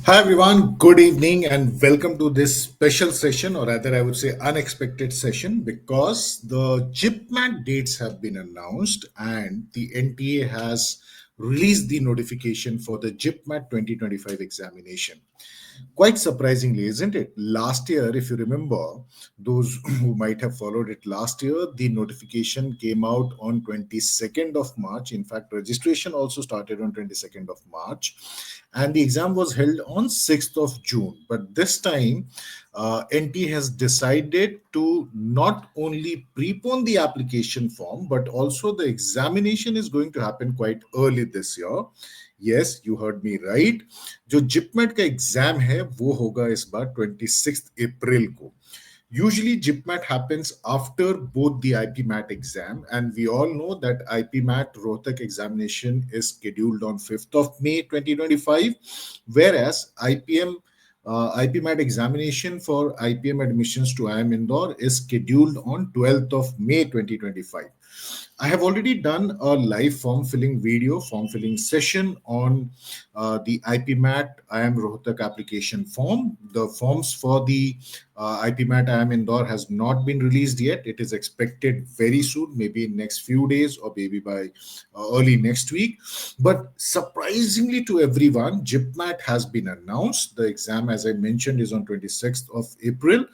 Hi everyone, good evening and welcome to this special session, or rather, I would say unexpected session, because the GIPMAT dates have been announced and the NTA has released the notification for the GIPMAT 2025 examination. Quite surprisingly, isn't it? Last year, if you remember, those who might have followed it last year, the notification came out on 22nd of March. In fact, registration also started on 22nd of March, and the exam was held on 6th of June. But this time, NT has decided to not only prepone the application form, but also the examination is going to happen quite early this year. Yes, you heard me right. जो JIPMAT का exam है वो होगा इस बार 26 अप्रैल को. Usually, GIPMAT happens after both the IPMAT exam, and we all know that IPMAT Rohtak examination is scheduled on 5th of May 2025, whereas IPMAT examination for IPM admissions to IIM Indore is scheduled on 12th of May 2025. I have already done a live form filling video, form filling session on the IPMAT IIM Rohtak application form. The forms for the IPMAT IIM Indore has not been released yet. It is expected very soon, maybe in next few days or maybe by early next week. But surprisingly to everyone, GIPMAT has been announced. The exam, as I mentioned, is on 26th of April.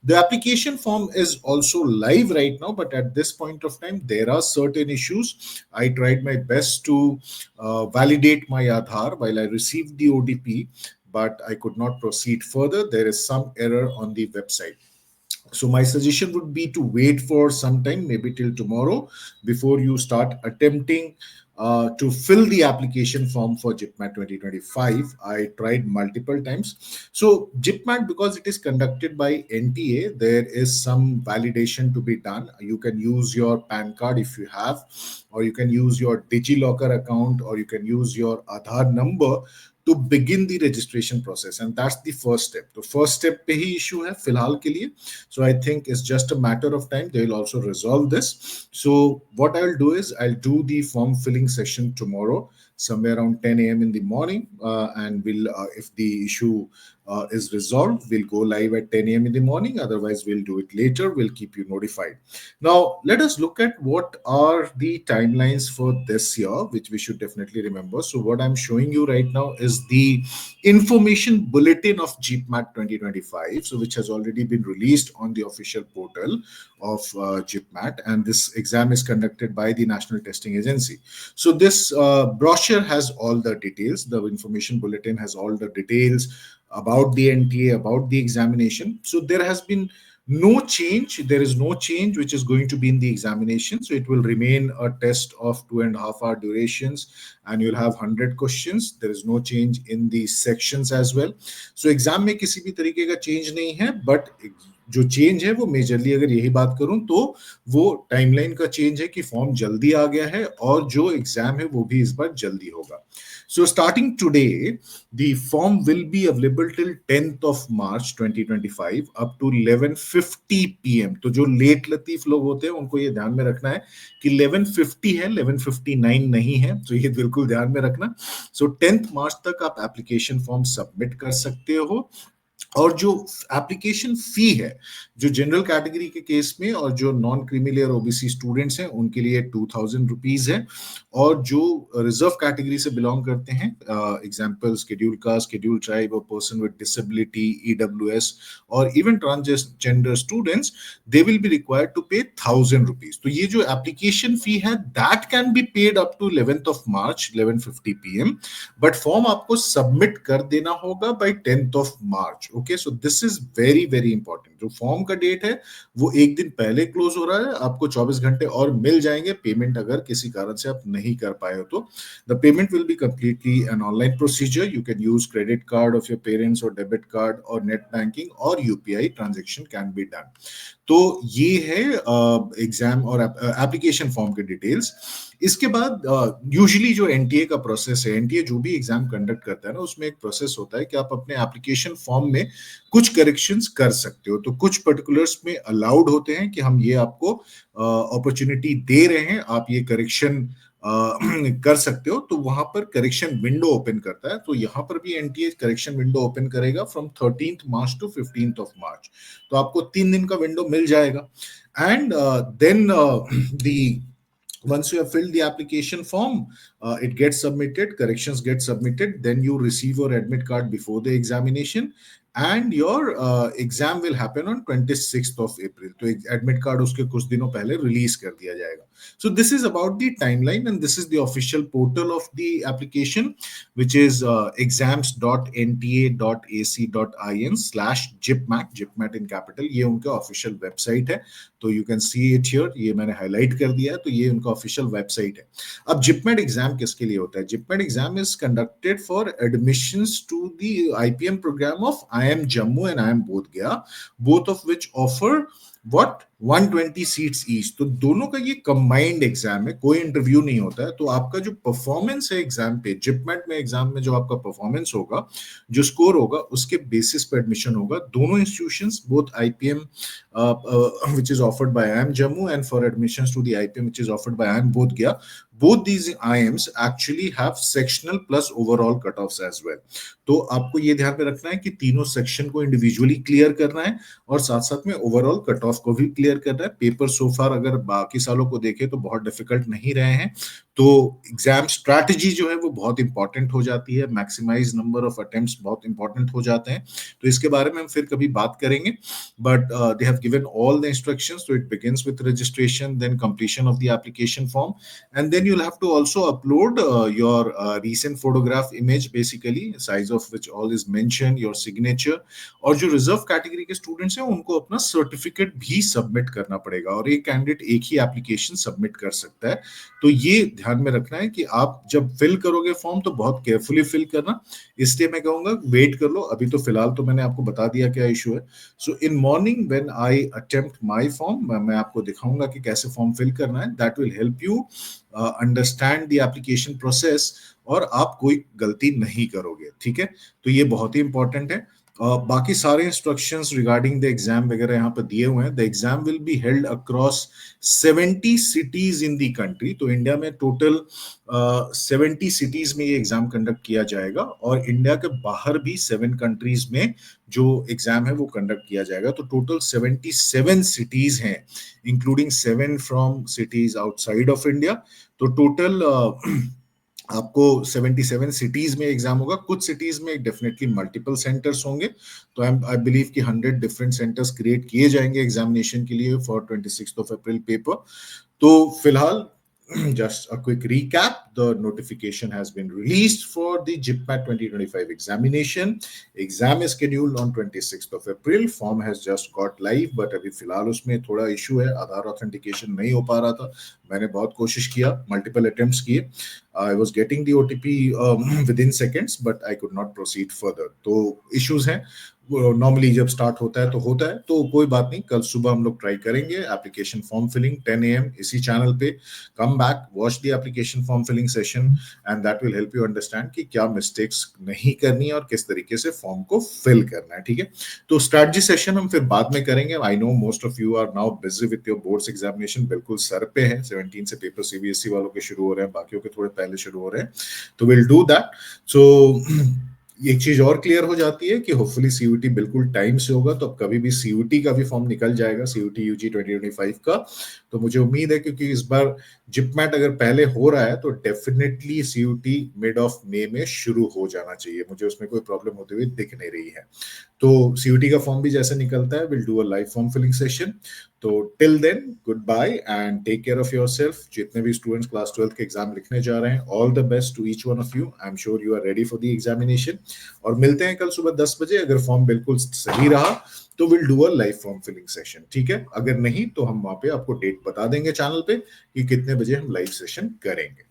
The application form is also live right now, but at this point of time, there are certain issues. I tried my best to validate my Aadhaar while I received the OTP, but I could not proceed further. There is some error on the website. So my suggestion would be to wait for some time, maybe till tomorrow, before you start attempting to fill the application form for GIPMAT 2025. I tried multiple times. So GIPMAT, because it is conducted by NTA, there is some validation to be done. You can use your PAN card if you have, or you can use your DigiLocker account, or you can use your Aadhaar number to begin the registration process, and that's the first step. The first step पे ही issue है फिलहाल के लिए. So I think it's just a matter of time. They will also resolve this. So what I'll do is I'll do the form filling session tomorrow, somewhere around 10 a.m. in the morning, and we'll if the issue is resolved, we'll go live at 10 a.m. in the morning. Otherwise, we'll do it later. We'll keep you notified. Now, let us look at what are the timelines for this year, which we should definitely remember. So, what I'm showing you right now is the information bulletin of GIPMAT 2025, so which has already been released on the official portal of GIPMAT, and this exam is conducted by the National Testing Agency. So, this brochure has all the details. The information bulletin has all the details about the NTA, about the examination. So there has been no change. There is no change which is going to be in the examination. So it will remain a test of 2.5 hour durations, and you'll have 100 questions. There is no change in the sections as well. So exam में किसी भी तरीके का change नहीं है, but जो change है वो मेजरली अगर यही बात करूं तो वो टाइमलाइन का चेंज है कि फॉर्म जल्दी आ गया है और जो एग्जाम है वो भी इस बार जल्दी होगा. So starting today, the form will be available till 10th of March 2025 up to 11:50 p.m. तो जो लेट लतीफ लोग होते हैं उनको ये ध्यान में रखना है कि 11:50 है, 11:59 नहीं है. तो ये बिल्कुल ध्यान में रखना. So 10th मार्च तक आप एप्लीकेशन फॉर्म सबमिट कर सकते हो. और जो एप्लीकेशन फी है, जो जनरल कैटेगरी के केस में और जो नॉन क्रीमी और ओबीसी स्टूडेंट्स हैं उनके लिए 2000 रुपीज है, और जो रिजर्व कैटेगरी से बिलोंग करते हैं, example schedule caste, schedule tribe और पर्सन विद डिसेबिलिटी, ईडब्ल्यूएस और even transgender students, they will be required to pay 1000 rupees. तो ये जो एप्लीकेशन फी है that can be paid up to 11th of March 11:50 p.m. But form आपको submit कर देना होगा by 10th of March. Okay, so this is very very important. जो form का डेट है वो एक दिन पहले क्लोज हो रहा है. आपको 24 घंटे और मिल जाएंगे पेमेंट अगर किसी कारण से आप नहीं कर पाए हो तो. The payment will be completely an online procedure. You can use credit card of your parents और डेबिट कार्ड और नेट बैंकिंग और UPI transaction can be done. तो ये है एग्जाम और एप्लीकेशन फॉर्म के डिटेल्स. इसके बाद यूजुअली जो एनटीए का प्रोसेस है, एनटीए जो भी एग्जाम कंडक्ट करता है ना, उसमें एक प्रोसेस होता है कि आप अपने एप्लीकेशन फॉर्म में कुछ करेक्शंस कर सकते हो. तो कुछ पर्टिकुलर्स में अलाउड होते हैं कि हम ये आपको अपॉर्चुनिटी दे रहे हैं, आप ये करेक्शन कर सकते हो, तो वहां पर करेक्शन विंडो ओपन करता है। तो यहाँ पर भी एनटीए करेक्शन विंडो ओपन करेगा from 13th March to 15th of March। तो आपको 3 दिन का विंडो मिल जाएगा। And then the once you have filled the application form, it gets submitted, corrections get submitted, then you receive your admit card before the examination, and your exam will happen on 26th of April। तो admit card उसके कुछ दिनों पहले release कर दिया जाएगा। So this is about the timeline, and this is the official portal of the application, which is exams.nta.ac.in/jipmat, jipmat in capital। ये उनका ऑफिशियल वेबसाइट है, तो you can see it here, ये मैंने हाईलाइट कर दिया है, तो ये उनका ऑफिशियल वेबसाइट है। अब जिपमेट एग्जाम किसके लिए होता है? JIPMAT exam is conducted for admissions to the IPM programme of IIM Jammu and IIM Bodh Gaya, both of which offer what 120 seats each. तो दोनों का ये कंबाइंड एग्जाम है, कोई इंटरव्यू नहीं होता है। तो आपका जो परफॉर्मेंस है एग्जाम पे, जिपमेट में एग्जाम में जो आपका परफॉर्मेंस होगा, जो स्कोर होगा, उसके बेसिस पे एडमिशन होगा। दोनों institutions, both IPM which is offered by IIM Jammu and for admissions to the IPM which is offered by IIM Bodh Gaya, both these IIMs actually have sectional plus overall cutoffs as well। तो आपको ये ध्यान में रखना है कि तीनों section को इंडिविजुअली क्लियर करना है और साथ साथ में ओवरऑल कट ऑफ को भी क्लियर करना है। पेपर सो फार अगर बाकी सालों को देखें तो बहुत डिफिकल्ट नहीं रहे हैं। तो एग्जाम स्ट्रैटेजी जो है वो बहुत इंपॉर्टेंट हो जाती है, मैक्सिमाइज नंबर ऑफ अटेम्प्ट्स बहुत इंपॉर्टेंट हो जाते हैं। तो इसके बारे में हम फिर कभी बात करेंगे, but they have given all the instructions. तो it begins with registration, then completion of the application form, and then you'll have to also upload your recent photograph image, basically size of which all is mentioned, your signature। और जो reserve category के students हैं उनको अपना certificate भी submit करना पड़ेगा, और एक कैंडिडेट एक ही एप्लीकेशन सबमिट कर सकता है। तो ये ध्यान में रखना है कि आप जब फिल करोगे फॉर्म तो बहुत केयरफुली फिल करना। इसलिए मैं कहूंगा वेट कर लो, अभी तो फिलहाल तो मैंने आपको बता दिया क्या इशू है। So in morning when I attempt my form, मैं आपको दिखाऊंगा कि कैसे फॉर्म फिल करना है। That will help you understand the application process, और आप कोई गलती नहीं करोगे, ठीक है। तो ये बहुत ही इंपॉर्टेंट है। बाकी सारे इंस्ट्रक्शंस रिगार्डिंग द एग्जाम वगैरह यहाँ पर दिए हुए हैं। The exam will be held across 70 cities in the country. तो इंडिया में टोटल 70 सिटीज में ये एग्जाम कंडक्ट किया जाएगा, और इंडिया के बाहर भी 7 कंट्रीज में जो एग्जाम है वो कंडक्ट किया जाएगा। तो टोटल 77 सिटीज हैं, including 7 from cities outside of India. तो टोटल आपको 77 सिटीज में एग्जाम होगा। कुछ सिटीज में डेफिनेटली मल्टीपल सेंटर्स होंगे, तो आई बिलीव कि 100 डिफरेंट सेंटर्स क्रिएट किए जाएंगे एग्जामिनेशन के लिए for 26th of April paper. तो फिलहाल just a quick recap, the notification has been released for the JIPMAT 2025 examination। Exam is scheduled on 26th of April। Form has just got live, but अभी फिलहाल उसमें थोड़ा issue है, आधार authentication नहीं हो पा रहा था। मैंने बहुत कोशिश किया, मल्टीपल अटेम्प्ट्स किए। I was getting the OTP within seconds, but I could not proceed further। तो इश्यूज हैं, नॉर्मली जब स्टार्ट होता है तो कोई बात नहीं, कल सुबह हम लोग ट्राई करेंगे एप्लीकेशन फॉर्म फिलिंग 10 AM इसी चैनल पे। Come back, watch the application form filling session, and that will help you understand कि क्या मिस्टेक्स नहीं करनी है और किस तरीके से फॉर्म को फिल करना है, ठीक है। तो स्ट्रैटेजी सेशन हम फिर बाद में करेंगे। I know most of you are now busy with your boards examination, बिल्कुल सर पे है। 17 से पेपर सीबीएसई वालों के शुरू हो रहे हैं, बाकियों के थोड़े पहले शुरू हो रहे हैं, तो विल डू दैट। सो एक चीज और क्लियर हो जाती है कि होपफुली सीयूटी बिल्कुल टाइम से होगा, तो अब कभी भी सीयूटी का भी फॉर्म निकल जाएगा, सीयूटी यूजी 2025 का। तो मुझे उम्मीद है क्योंकि इस बार जिपमैट अगर पहले हो रहा है तो डेफिनेटली सीयूटी मिड ऑफ मई में शुरू हो जाना चाहिए, मुझे उसमें कोई प्रॉब्लम होती हुई दिख नहीं रही है। तो सीयूटी का फॉर्म भी जैसे निकलता है, will do a live form filling session. तो till then good bye and take care of yourself. जितने भी स्टूडेंट्स क्लास 12 के एग्जाम लिखने जा रहे हैं, all the best to each one of you. I am sure you are ready for the examination. और मिलते हैं कल सुबह 10 बजे। अगर फॉर्म बिल्कुल सही रहा तो will do a live form filling session, ठीक है। अगर नहीं तो हम वहां पे आपको डेट बता देंगे चैनल पे कि कितने बजे हम लाइव सेशन करेंगे।